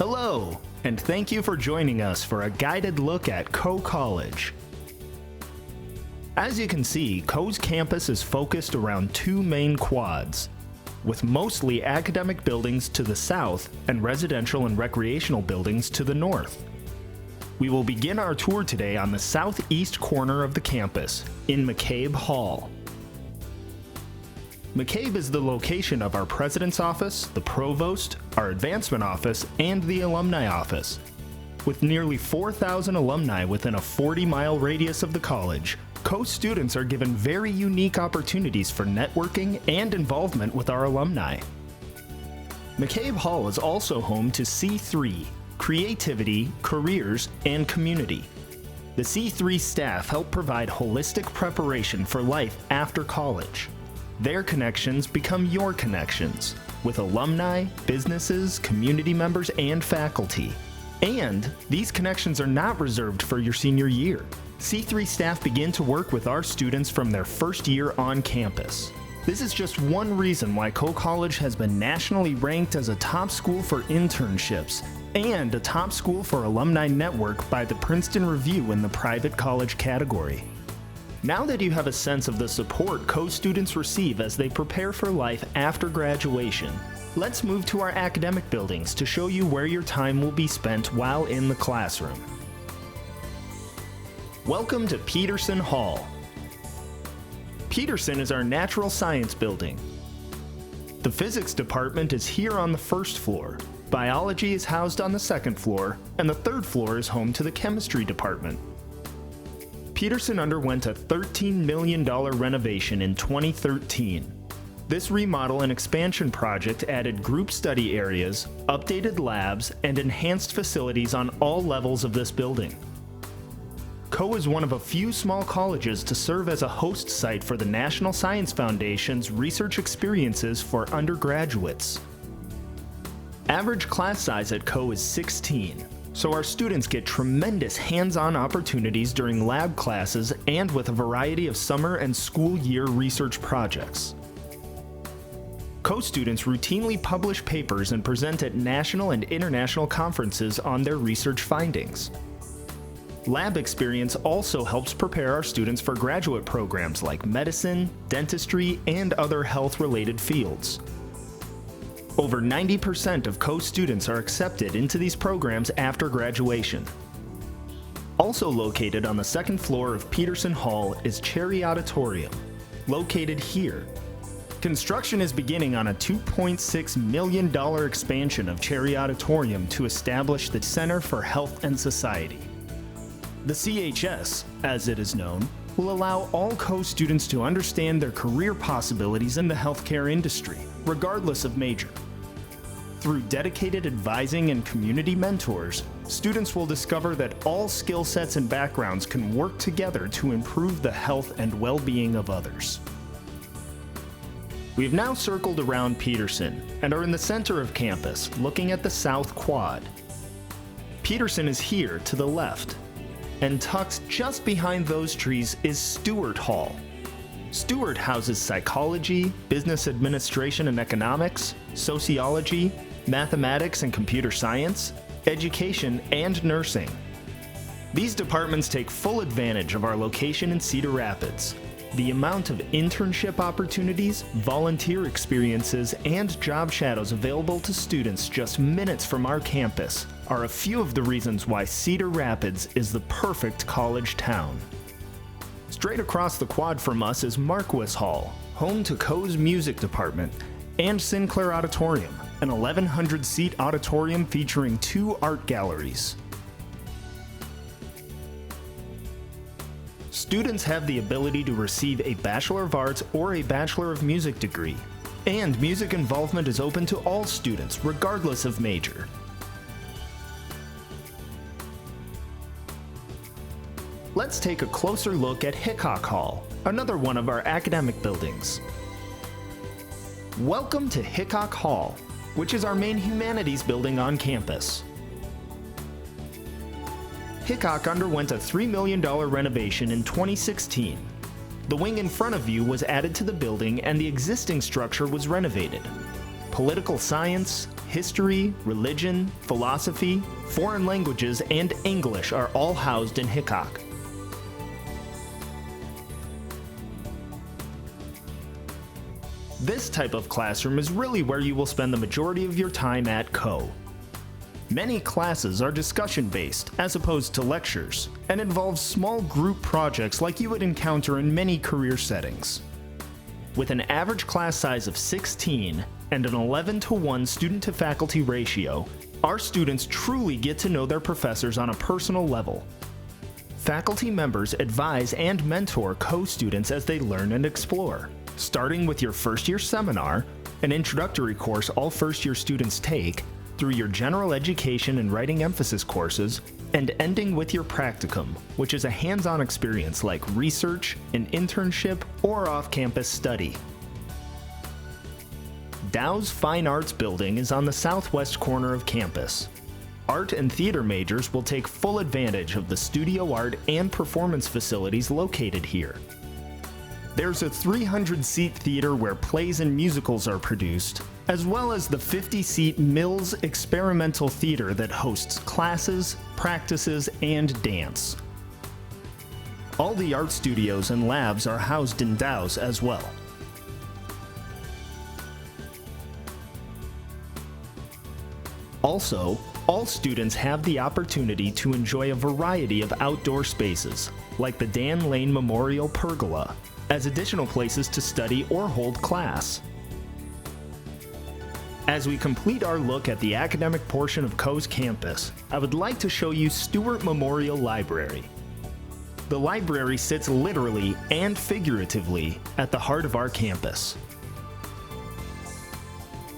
Hello, and thank you for joining us for a guided look at Coe College. As you can see, Coe's campus is focused around two main quads, with mostly academic buildings to the south and residential and recreational buildings to the north. We will begin our tour today on the southeast corner of the campus, in Mccabe Hall. Mccabe is the location of our President's Office, the Provost, our Advancement Office, and the Alumni Office. With nearly 4,000 alumni within a 40-mile radius of the college, Coe students are given very unique opportunities for networking and involvement with our alumni. Mccabe Hall is also home to C3, Creativity, Careers, and Community. The C3 staff help provide holistic preparation for life after college. Their connections become your connections, with alumni, businesses, community members, and faculty. And these connections are not reserved for your senior year. C3 staff begin to work with our students from their first year on campus. This is just one reason why Coe College has been nationally ranked as a top school for internships and a top school for alumni network by the Princeton Review in the private college category. Now that you have a sense of the support Coe students receive as they prepare for life after graduation, let's move to our academic buildings to show you where your time will be spent while in the classroom. Welcome to Peterson Hall. Peterson is our natural science building. The physics department is here on the first floor, biology is housed on the second floor, and the third floor is home to the chemistry department. Peterson underwent a $13 million renovation in 2013. This remodel and expansion project added group study areas, updated labs, and enhanced facilities on all levels of this building. Coe is one of a few small colleges to serve as a host site for the National Science Foundation's research experiences for undergraduates. Average class size at Coe is 16. So our students get tremendous hands-on opportunities during lab classes and with a variety of summer and school year research projects. Coe students routinely publish papers and present at national and international conferences on their research findings. Lab experience also helps prepare our students for graduate programs like medicine, dentistry, and other health-related fields. Over 90% of Coe students are accepted into these programs after graduation. Also located on the second floor of Peterson Hall is Cherry Auditorium, located here. Construction is beginning on a $2.6 million expansion of Cherry Auditorium to establish the Center for Health and Society. The CHS, as it is known, will allow all Coe students to understand their career possibilities in the healthcare industry, regardless of major. Through dedicated advising and community mentors, students will discover that all skill sets and backgrounds can work together to improve the health and well-being of others. We've now circled around Peterson and are in the center of campus, looking at the South Quad. Peterson is here to the left, and tucked just behind those trees is Stewart Hall. Stewart houses psychology, business administration and economics, sociology, mathematics and computer science, education, and nursing. These departments take full advantage of our location in Cedar Rapids. The amount of internship opportunities, volunteer experiences, and job shadows available to students just minutes from our campus are a few of the reasons why Cedar Rapids is the perfect college town. Straight across the quad from us is Marquis Hall, home to Coe's music department, and Sinclair Auditorium, an 1,100-seat auditorium featuring 2 art galleries. Students have the ability to receive a Bachelor of Arts or a Bachelor of Music degree, and music involvement is open to all students, regardless of major. Let's take a closer look at Hickok Hall, another one of our academic buildings. Welcome to Hickok Hall, which is our main humanities building on campus. Hickok underwent a $3 million renovation in 2016. The wing in front of you was added to the building and the existing structure was renovated. Political science, history, religion, philosophy, foreign languages, and English are all housed in Hickok. This type of classroom is really where you will spend the majority of your time at Coe. Many classes are discussion-based as opposed to lectures, and involve small group projects like you would encounter in many career settings. With an average class size of 16 and an 11-to-1 student-to-faculty ratio, our students truly get to know their professors on a personal level. Faculty members advise and mentor Coe students as they learn and explore, starting with your first-year seminar, an introductory course all first-year students take, through your general education and writing emphasis courses, and ending with your practicum, which is a hands-on experience like research, an internship, or off-campus study. Dow's Fine Arts Building is on the southwest corner of campus. Art and theater majors will take full advantage of the studio art and performance facilities located here. There's a 300-seat theater where plays and musicals are produced, as well as the 50-seat Mills Experimental Theater that hosts classes, practices, and dance. All the art studios and labs are housed in Dow's as well. Also, all students have the opportunity to enjoy a variety of outdoor spaces, like the Dan Lane Memorial Pergola, as additional places to study or hold class. As we complete our look at the academic portion of Coe's campus, I would like to show you Stewart Memorial Library. The library sits literally and figuratively at the heart of our campus.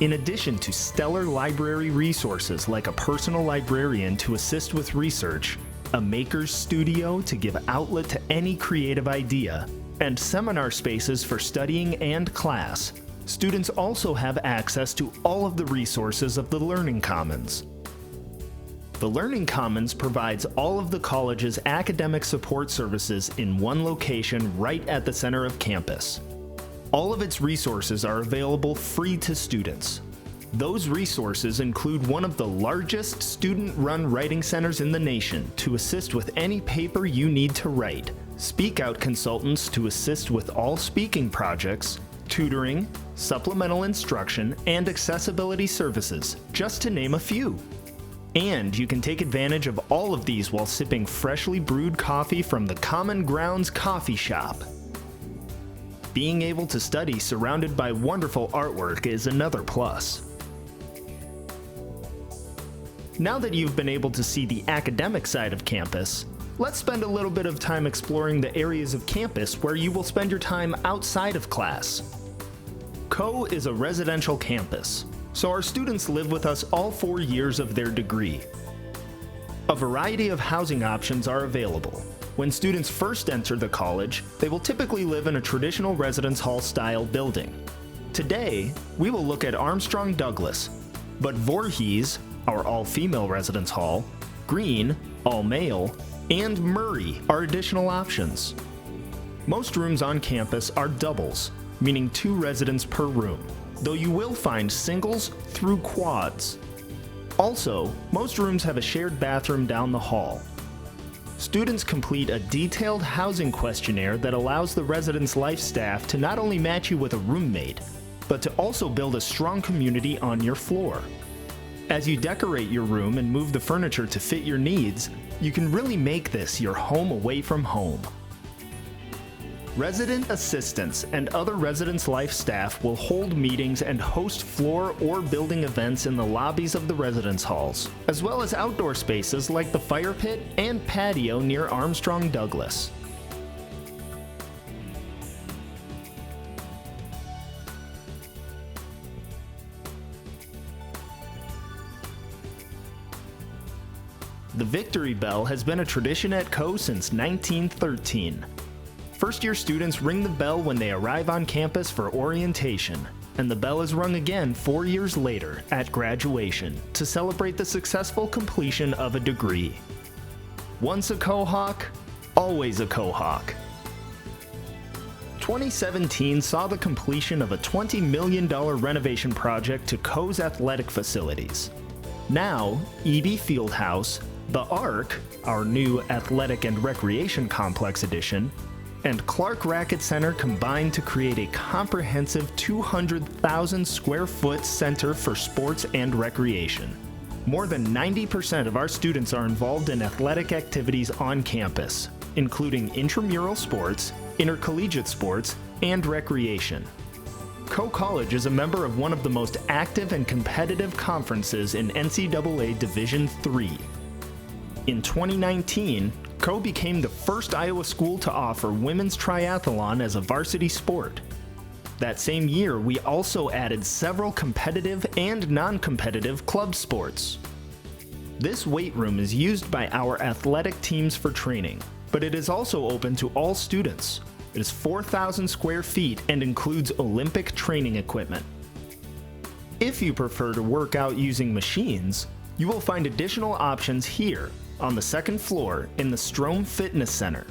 In addition to stellar library resources like a personal librarian to assist with research, a maker's studio to give outlet to any creative idea, and seminar spaces for studying and class, students also have access to all of the resources of the Learning Commons. The Learning Commons provides all of the college's academic support services in one location right at the center of campus. All of its resources are available free to students. Those resources include one of the largest student-run writing centers in the nation to assist with any paper you need to write, speak out consultants to assist with all speaking projects, tutoring, supplemental instruction, and accessibility services, just to name a few. And you can take advantage of all of these while sipping freshly brewed coffee from the Common Grounds Coffee Shop. Being able to study surrounded by wonderful artwork is another plus. Now that you've been able to see the academic side of campus, let's spend a little bit of time exploring the areas of campus where you will spend your time outside of class. Coe is a residential campus, so our students live with us all 4 years of their degree. A variety of housing options are available. When students first enter the college, they will typically live in a traditional residence hall style building. Today, we will look at Armstrong Douglas, but Voorhees, our all-female residence hall, Green, all-male, and Murray are additional options. Most rooms on campus are doubles, meaning 2 residents per room, though you will find singles through quads. Also, most rooms have a shared bathroom down the hall. Students complete a detailed housing questionnaire that allows the residence life staff to not only match you with a roommate, but to also build a strong community on your floor. As you decorate your room and move the furniture to fit your needs, you can really make this your home away from home. Resident assistants and other residence life staff will hold meetings and host floor or building events in the lobbies of the residence halls, as well as outdoor spaces like the fire pit and patio near Armstrong Douglas. The Victory Bell has been a tradition at Coe since 1913. First-year students ring the bell when they arrive on campus for orientation, and the bell is rung again 4 years later at graduation to celebrate the successful completion of a degree. Once a Coe Hawk, always a Coe Hawk. 2017 saw the completion of a $20 million renovation project to Coe's athletic facilities. Now, EB Fieldhouse, the ARC, our new Athletic and Recreation Complex edition, and Clark Racket Center combined to create a comprehensive 200,000 square foot center for sports and recreation. More than 90% of our students are involved in athletic activities on campus, including intramural sports, intercollegiate sports, and recreation. Coe College is a member of one of the most active and competitive conferences in NCAA Division III. In 2019, Coe became the first Iowa school to offer women's triathlon as a varsity sport. That same year, we also added several competitive and non-competitive club sports. This weight room is used by our athletic teams for training, but it is also open to all students. It is 4,000 square feet and includes Olympic training equipment. If you prefer to work out using machines, you will find additional options here on the second floor in the Strom Fitness Center.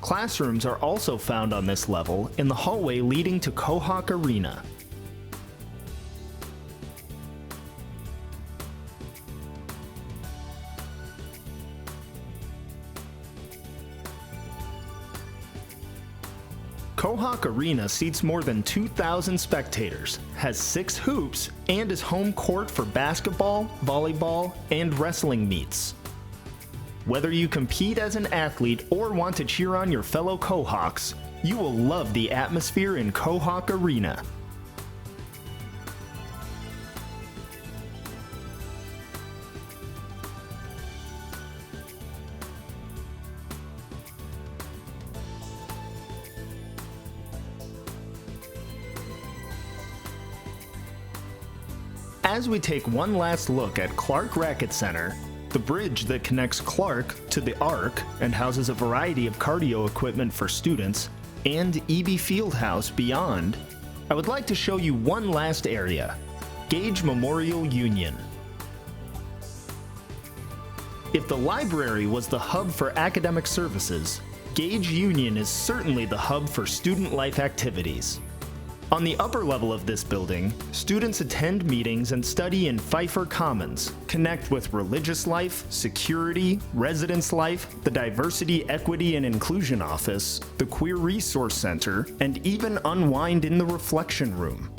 Classrooms are also found on this level in the hallway leading to Cohawk Arena. Cohawk Arena seats more than 2,000 spectators, has 6 hoops, and is home court for basketball, volleyball, and wrestling meets. Whether you compete as an athlete or want to cheer on your fellow Cohawks, you will love the atmosphere in Cohawk Arena. As we take one last look at Clark Racket Center, the bridge that connects Clark to the ARC and houses a variety of cardio equipment for students, and EB Fieldhouse beyond, I would like to show you one last area, Gage Memorial Union. If the library was the hub for academic services, Gage Union is certainly the hub for student life activities. On the upper level of this building, students attend meetings and study in Pfeiffer Commons, connect with religious life, security, residence life, the Diversity, Equity, and Inclusion Office, the Queer Resource Center, and even unwind in the Reflection Room.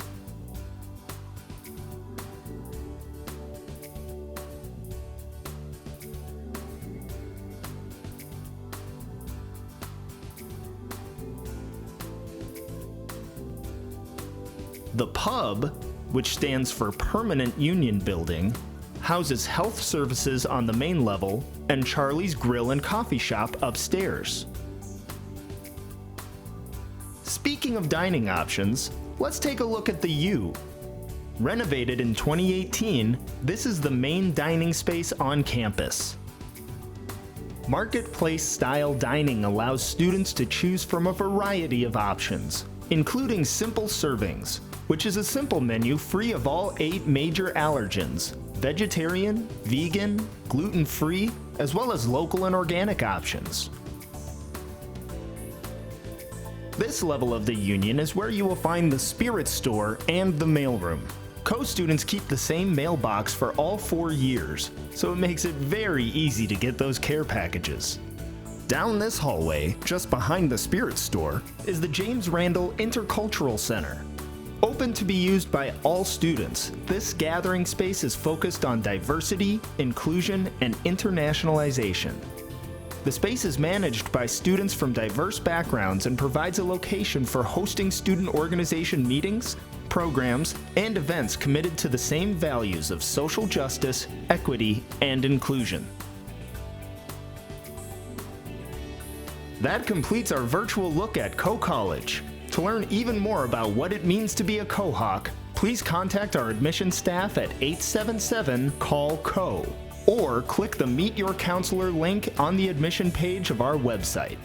The pub, which stands for Permanent Union Building, houses health services on the main level and Charlie's Grill and Coffee Shop upstairs. Speaking of dining options, let's take a look at the U. Renovated in 2018, this is the main dining space on campus. Marketplace-style dining allows students to choose from a variety of options, including simple servings, which is a simple menu free of all 8 major allergens: vegetarian, vegan, gluten-free, as well as local and organic options. This level of the Union is where you will find the Spirit Store and the mailroom. Coe students keep the same mailbox for all 4 years, so it makes it very easy to get those care packages. Down this hallway, just behind the Spirit Store, is the James Randall Intercultural Center. Open to be used by all students, this gathering space is focused on diversity, inclusion, and internationalization. The space is managed by students from diverse backgrounds and provides a location for hosting student organization meetings, programs, and events committed to the same values of social justice, equity, and inclusion. That completes our virtual look at Coe College. To learn even more about what it means to be a Cohawk, please contact our admissions staff at 877-CALL-COE or click the Meet Your Counselor link on the admission page of our website.